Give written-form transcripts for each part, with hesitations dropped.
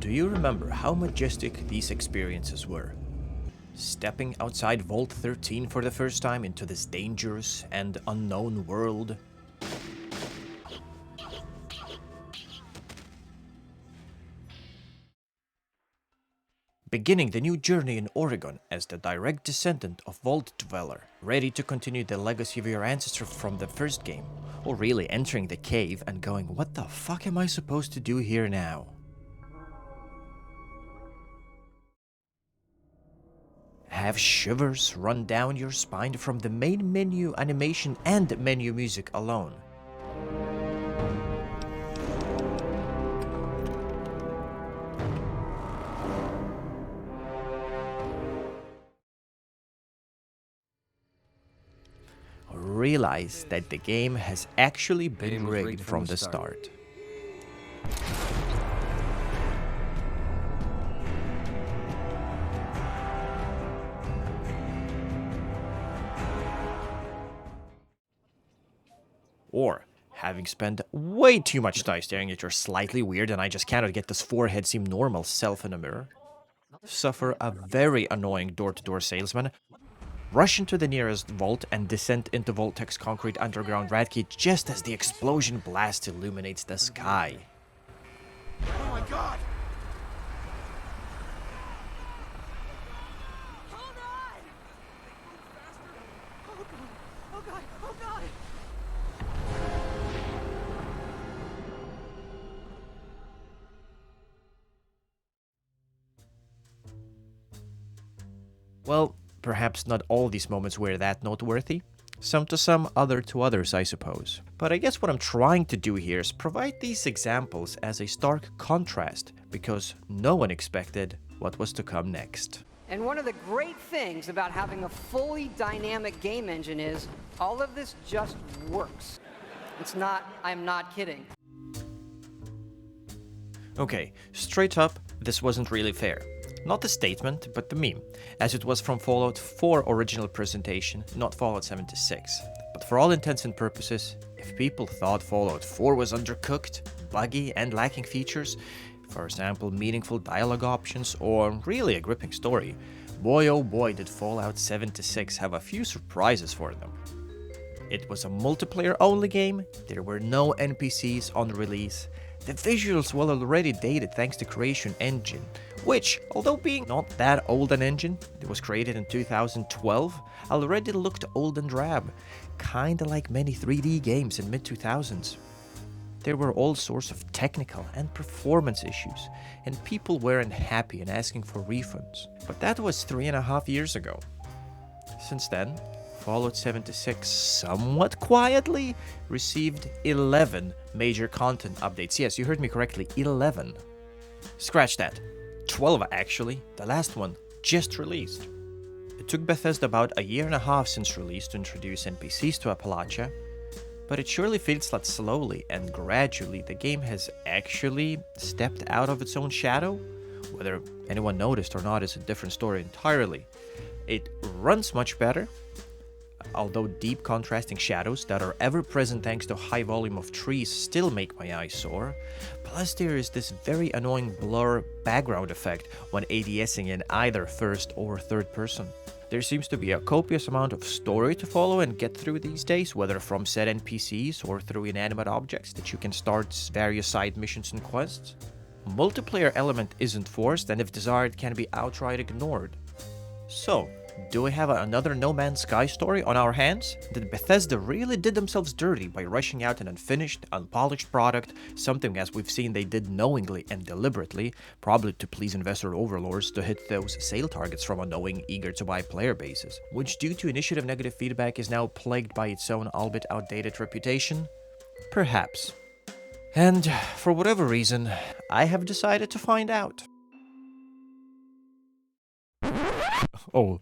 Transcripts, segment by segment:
Do you remember how majestic these experiences were? Stepping outside Vault 13 for the first time into this dangerous and unknown world? Beginning the new journey in Oregon as the direct descendant of Vault Dweller, ready to continue the legacy of your ancestor from the first game, or really entering the cave and going, what the fuck am I supposed to do here now? Have shivers run down your spine from the main menu animation and menu music alone? Realize that the game has actually been rigged from the start. Or having spent way too much time staring at your slightly weird and I just cannot get this forehead seem normal self in a mirror, suffer a very annoying door-to-door salesman, rush into the nearest vault and descend into Vault-Tech's concrete underground rat key just as the explosion blast illuminates the sky. Oh my god! Hold on! Oh god! Oh god! Oh god! Well, perhaps not all these moments were that noteworthy. Some to some, other to others, I suppose. But I guess what I'm trying to do here is provide these examples as a stark contrast, because no one expected what was to come next. And one of the great things about having a fully dynamic game engine is all of this just works. It's not, I'm not kidding. Okay, straight up, this wasn't really fair. Not the statement, but the meme, as it was from Fallout 4 original presentation, not Fallout 76. But for all intents and purposes, if people thought Fallout 4 was undercooked, buggy, and lacking features, for example meaningful dialogue options, or really a gripping story, boy oh boy did Fallout 76 have a few surprises for them. It was a multiplayer-only game, there were no NPCs on release, the visuals were already dated thanks to Creation Engine, which, although being not that old an engine, it was created in 2012, already looked old and drab, kinda like many 3D games in mid-2000s. There were all sorts of technical and performance issues, and people weren't happy and asking for refunds. But that was 3.5 years ago. Since then, Fallout 76 somewhat quietly received 11 major content updates. Yes, you heard me correctly, 11. Scratch that. 12 actually, the last one just released. It took Bethesda about 1.5 years since release to introduce NPCs to Appalachia, but it surely feels that slowly and gradually the game has actually stepped out of its own shadow. Whether anyone noticed or not is a different story entirely. It runs much better, although deep contrasting shadows that are ever present thanks to high volume of trees still make my eyes sore. Plus there is this very annoying blur background effect when ADSing in either first or third person. There seems to be a copious amount of story to follow and get through these days, whether from said NPCs or through inanimate objects that you can start various side missions and quests. Multiplayer element isn't forced and if desired can be outright ignored. So, do we have another No Man's Sky story on our hands? Did Bethesda really did themselves dirty by rushing out an unfinished, unpolished product, something as we've seen they did knowingly and deliberately, probably to please investor overlords to hit those sale targets from a knowing, eager-to-buy player bases, which due to initiative negative feedback is now plagued by its own albeit outdated reputation? Perhaps. And, for whatever reason, I have decided to find out. Oh,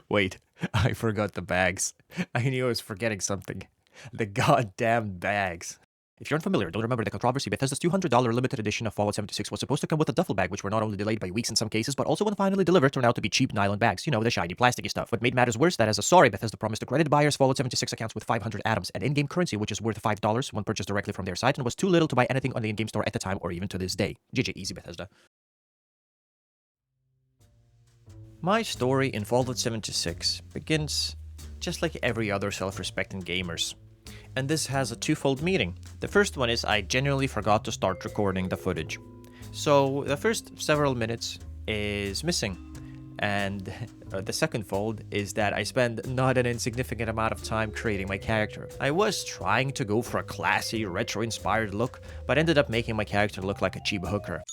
wait, I forgot the bags. I knew I was forgetting something. The goddamn bags. If you're unfamiliar, don't remember the controversy, Bethesda's $200 limited edition of Fallout 76 was supposed to come with a duffel bag, which were not only delayed by weeks in some cases, but also when finally delivered turned out to be cheap nylon bags. You know, the shiny, plasticky stuff. What made matters worse, that as a sorry, Bethesda promised to credit buyers Fallout 76 accounts with 500 atoms, an in-game currency which is worth $5 when purchased directly from their site and was too little to buy anything on the in-game store at the time or even to this day. GG, easy Bethesda. My story in Fallout 76 begins just like every other self-respecting gamers. And this has a twofold meaning. The first one is I genuinely forgot to start recording the footage. So the first several minutes is missing. And the second fold is that I spend not an insignificant amount of time creating my character. I was trying to go for a classy, retro-inspired look, but ended up making my character look like a cheap hooker.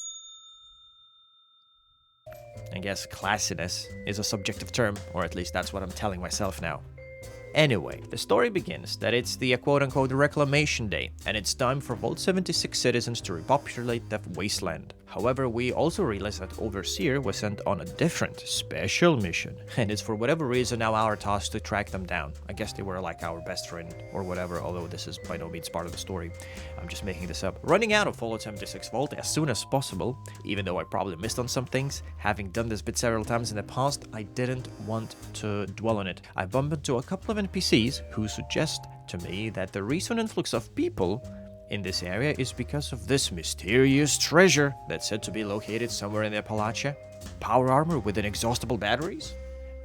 I guess classiness is a subjective term, or at least that's what I'm telling myself now. Anyway, the story begins that it's the quote-unquote reclamation day, and it's time for Vault 76 citizens to repopulate the wasteland. However, we also realize that Overseer was sent on a different, special mission, and it's for whatever reason now our task to track them down. I guess they were like our best friend, or whatever, although this is by no means part of the story. I'm just making this up. Running out of Fallout 76 Vault as soon as possible, even though I probably missed on some things, having done this bit several times in the past, I didn't want to dwell on it. I bump into a couple of NPCs who suggest to me that the recent influx of people in this area is because of this mysterious treasure that's said to be located somewhere in the Appalachia. Power armor with inexhaustible batteries?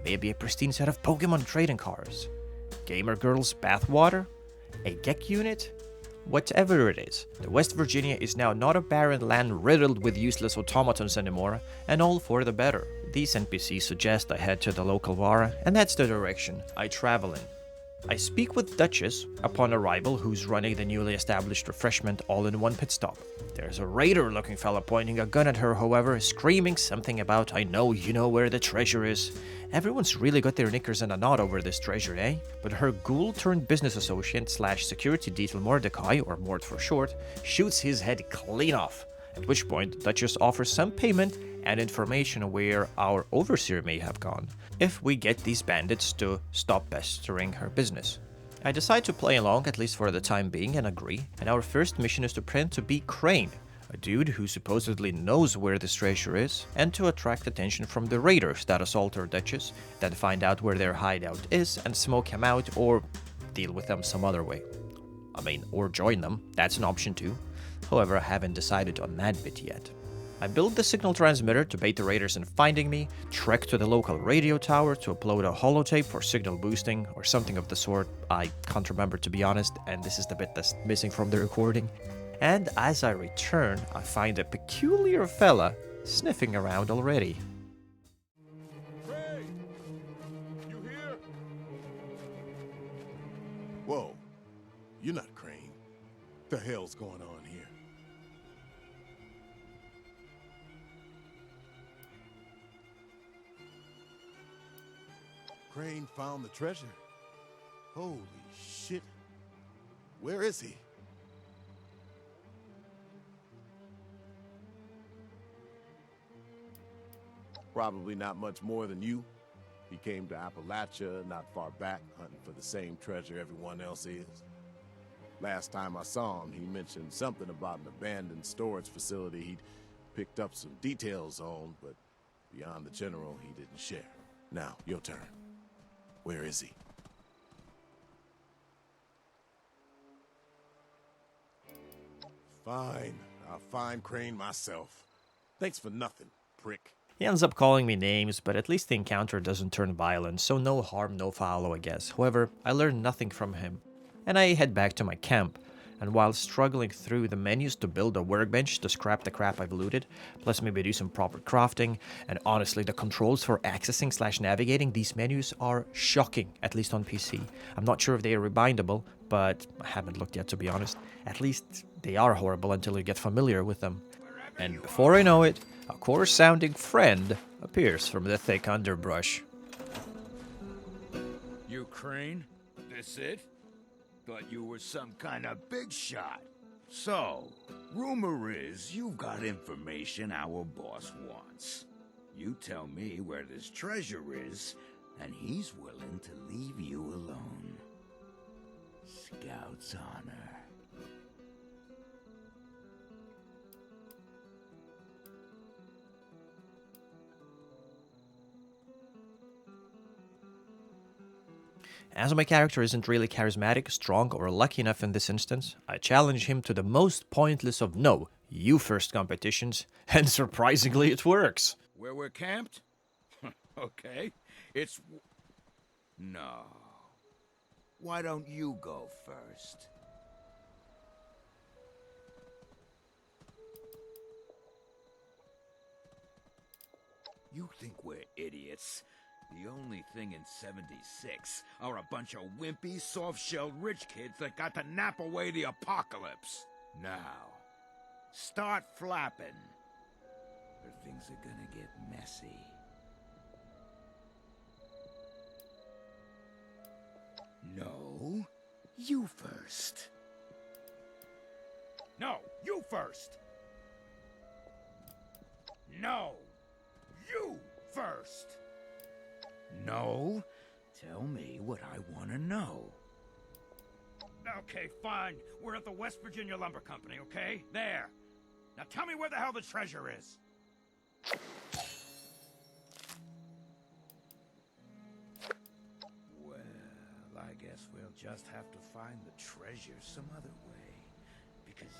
Maybe a pristine set of Pokemon trading cards? Gamer girls bathwater? A GEC unit? Whatever it is, the West Virginia is now not a barren land riddled with useless automatons anymore, and all for the better. These NPCs suggest I head to the local Vara, and that's the direction I travel in. I speak with Duchess upon arrival, who's running the newly established refreshment all-in-one pit stop. There's a raider-looking fella pointing a gun at her, however, screaming something about, "I know you know where the treasure is." Everyone's really got their knickers in a knot over this treasure, eh? But her ghoul-turned-business associate slash security detail Mordecai, or Mort for short, shoots his head clean off. At which point, Duchess offers some payment and information where our Overseer may have gone, if we get these bandits to stop pestering her business. I decide to play along, at least for the time being, and agree, and our first mission is to pretend to be Crane, a dude who supposedly knows where this treasure is, and to attract attention from the raiders that assault our Duchess, then find out where their hideout is and smoke him out or deal with them some other way. I mean, or join them, that's an option too. However, I haven't decided on that bit yet. I build the signal transmitter to bait the raiders in finding me, trek to the local radio tower to upload a holotape for signal boosting or something of the sort. I can't remember, to be honest, and this is the bit that's missing from the recording. And as I return, I find a peculiar fella sniffing around already. Hey! You here? Whoa. You're not Crane. The hell's going on here? Crane found the treasure. Holy shit. Where is he? Probably not much more than you. He came to Appalachia not far back, hunting for the same treasure everyone else is. Last time I saw him, he mentioned something about an abandoned storage facility he'd picked up some details on, but beyond the general, he didn't share. Now, your turn. Where is he? Fine. I'll find Crane myself. Thanks for nothing, prick. He ends up calling me names, but at least the encounter doesn't turn violent, so no harm, no foul, I guess. However, I learned nothing from him, and I head back to my camp. And while struggling through the menus to build a workbench to scrap the crap I've looted, plus maybe do some proper crafting, and honestly the controls for accessing slash navigating these menus are shocking, at least on PC. I'm not sure if they are rebindable, but I haven't looked yet, to be honest. At least they are horrible until you get familiar with them. And before I know it, a coarse-sounding friend appears from the thick underbrush. You Crane? This it? Thought you were some kind of big shot. So, rumor is you've got information our boss wants. You tell me where this treasure is, and he's willing to leave you alone. Scout's honor. As my character isn't really charismatic, strong, or lucky enough in this instance, I challenge him to the most pointless of no, you first competitions, and surprisingly it works. Where we're camped? Okay, it's... No. Why don't you go first? You think we're idiots? The only thing in 76 are a bunch of wimpy, soft-shelled rich kids that got to nap away the apocalypse. Now, start flapping, or things are gonna get messy. No, you first. No, you first. No, you first. No, tell me what I want to know. Okay, fine. We're at the West Virginia Lumber Company, okay? There. Now tell me where the hell the treasure is. Well, I guess we'll just have to find the treasure some other way. Because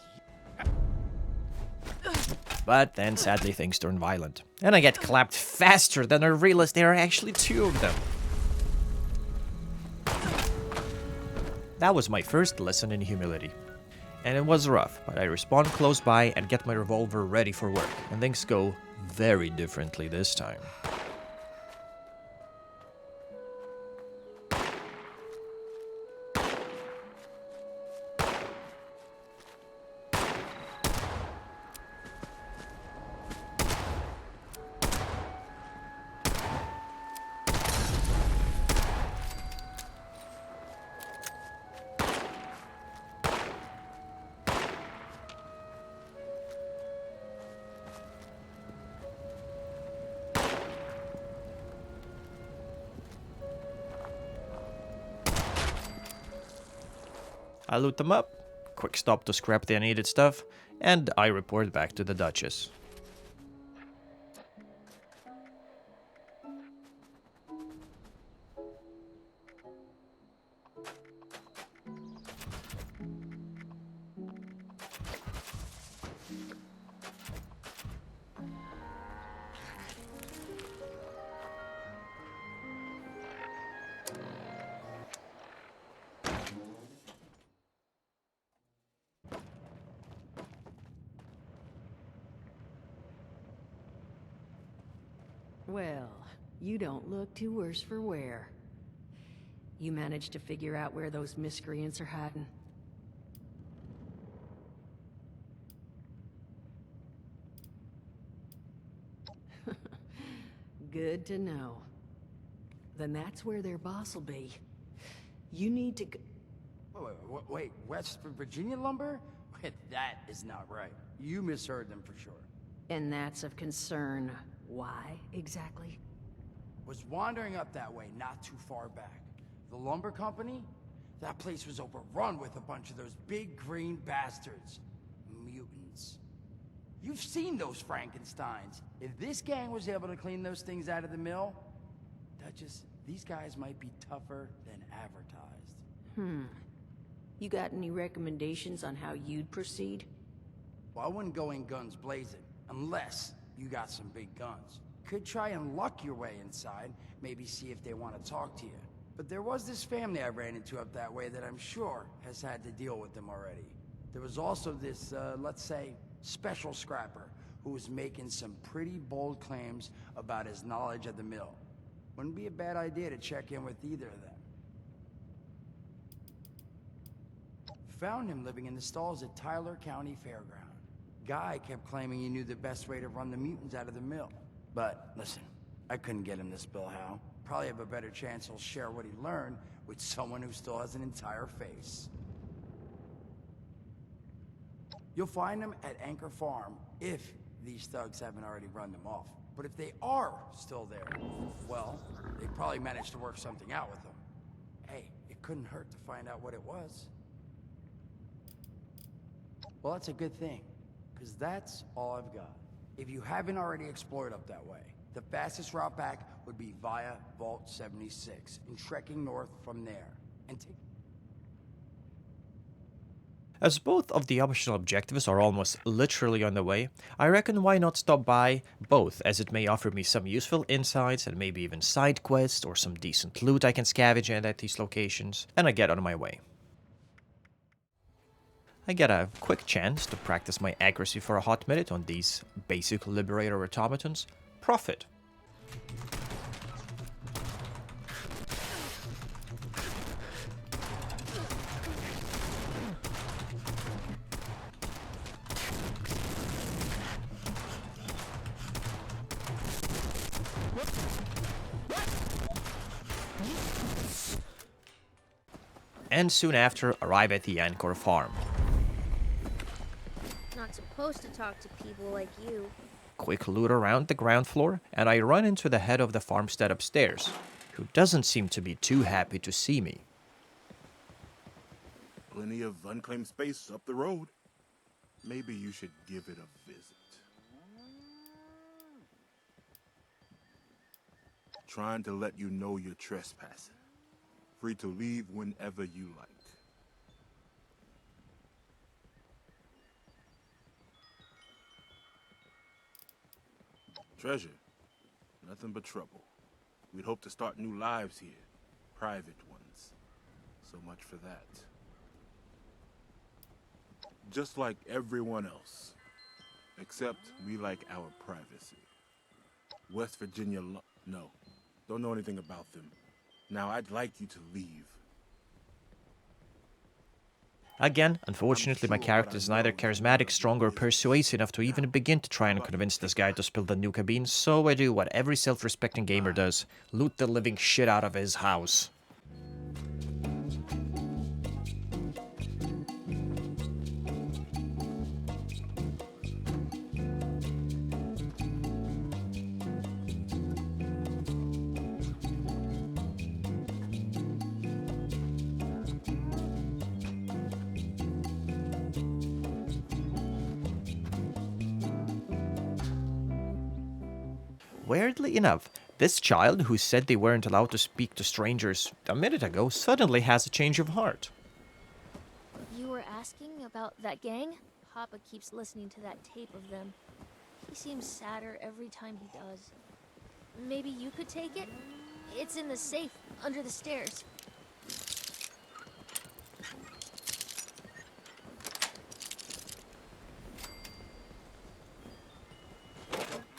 But then sadly things turn violent, and I get clapped faster than I realize there are actually two of them. That was my first lesson in humility. And it was rough, but I respawn close by and get my revolver ready for work, and things go very differently this time. I loot them up, quick stop to scrap the unneeded stuff, and I report back to the Duchess. Well, you don't look too worse for wear. You managed to figure out where those miscreants are hiding? Good to know. Then that's where their boss will be. You need to Wait, West Virginia lumber? That is not right. You misheard them for sure. And that's of concern. Why, exactly? Was wandering up that way not too far back. The lumber company? That place was overrun with a bunch of those big green bastards. Mutants. You've seen those Frankensteins. If this gang was able to clean those things out of the mill, these guys might be tougher than advertised. You got any recommendations on how you'd proceed? Well, I wouldn't go in guns blazing, unless you got some big guns. Could try and luck your way inside, maybe see if they want to talk to you. But there was this family I ran into up that way that I'm sure has had to deal with them already. There was also this, let's say, special scrapper who was making some pretty bold claims about his knowledge of the mill. Wouldn't be a bad idea to check in with either of them. Found him living in the stalls at Tyler County Fairground. Guy kept claiming he knew the best way to run the mutants out of the mill. But, listen, I couldn't get him this bill, Hal. Probably have a better chance he'll share what he learned with someone who still has an entire face. You'll find him at Anchor Farm, if these thugs haven't already run them off. But if they are still there, well, they probably managed to work something out with them. Hey, it couldn't hurt to find out what it was. Well, that's a good thing, because that's all I've got. If you haven't already explored up that way, the fastest route back would be via Vault 76 and trekking north from there. And As both of the optional objectives are almost literally on the way, I reckon why not stop by both, as it may offer me some useful insights and maybe even side quests or some decent loot I can scavenge at these locations, and I get on my way. I get a quick chance to practice my accuracy for a hot minute on these basic Liberator automatons. Profit. And soon after, arrive at the Anchor farm. Not supposed to talk to people like you. Quick loot around the ground floor, and I run into the head of the farmstead upstairs, who doesn't seem to be too happy to see me. Plenty of unclaimed space up the road. Maybe you should give it a visit. Trying to let you know you're trespassing. Free to leave whenever you like. Treasure. Nothing but trouble. We'd hope to start new lives here. Private ones. So much for that. Just like everyone else. Except we like our privacy. West Virginia no. Don't know anything about them. Now I'd like you to leave. Again, unfortunately my character is neither charismatic, strong, or persuasive enough to even begin to try and convince this guy to spill the new cabine, so I do what every self-respecting gamer does. Loot the living shit out of his house. Weirdly enough, this child who said they weren't allowed to speak to strangers a minute ago suddenly has a change of heart. You were asking about that gang? Papa keeps listening to that tape of them. He seems sadder every time he does. Maybe you could take it? It's in the safe, under the stairs.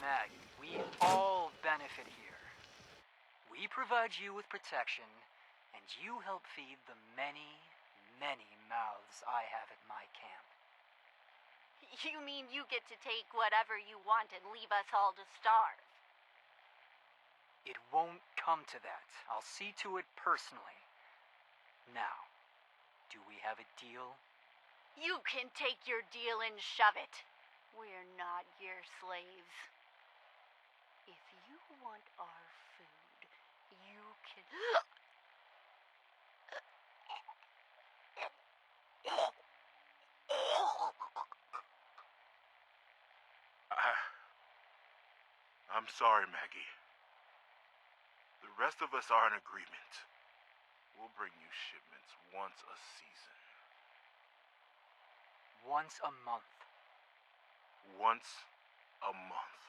Maggie, we all benefit here. We provide you with protection, and you help feed the many, many mouths I have at my camp. You mean you get to take whatever you want and leave us all to starve? It won't come to that. I'll see to it personally. Now, do we have a deal? You can take your deal and shove it. We're not your slaves. If you want our food, you can... I'm sorry, Maggie. The rest of us are in agreement. We'll bring you shipments once a season. Once a month. Once a month.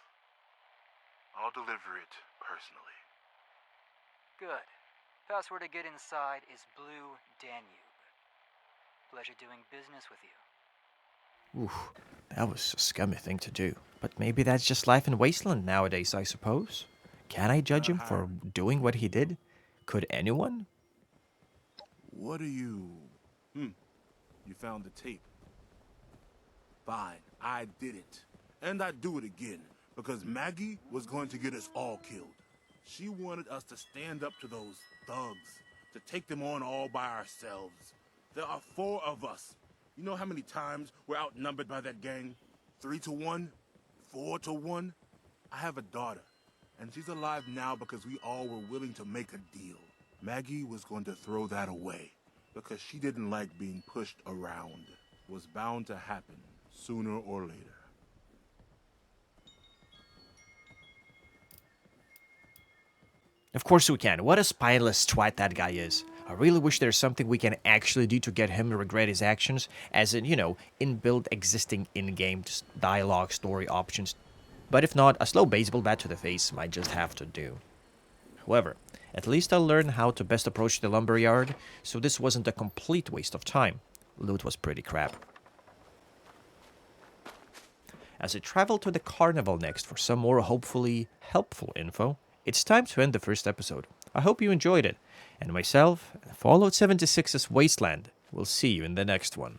I'll deliver it personally. Good. Password to get inside is Blue Danube. Pleasure doing business with you. Oof, that was a scummy thing to do. But maybe that's just life in Wasteland nowadays, I suppose. Can I judge him for doing what he did? Could anyone? What are you... You found the tape. Fine, I did it. And I'd do it again, because Maggie was going to get us all killed. She wanted us to stand up to those thugs, to take them on all by ourselves. There are 4 of us. You know how many times we're outnumbered by that gang? 3 to 1? 4 to 1? I have a daughter, and she's alive now because we all were willing to make a deal. Maggie was going to throw that away, because she didn't like being pushed around. It was bound to happen, sooner or later. Of course we can. What a spineless twat that guy is. I really wish there's something we can actually do to get him to regret his actions, as in, inbuilt existing in-game dialogue story options. But if not, a slow baseball bat to the face might just have to do. However, at least I'll learn how to best approach the lumberyard, so this wasn't a complete waste of time. Loot was pretty crap. As I travel to the carnival next for some more hopefully helpful info, it's time to end the first episode. I hope you enjoyed it, and myself, Fallout 76's Wasteland, will see you in the next one.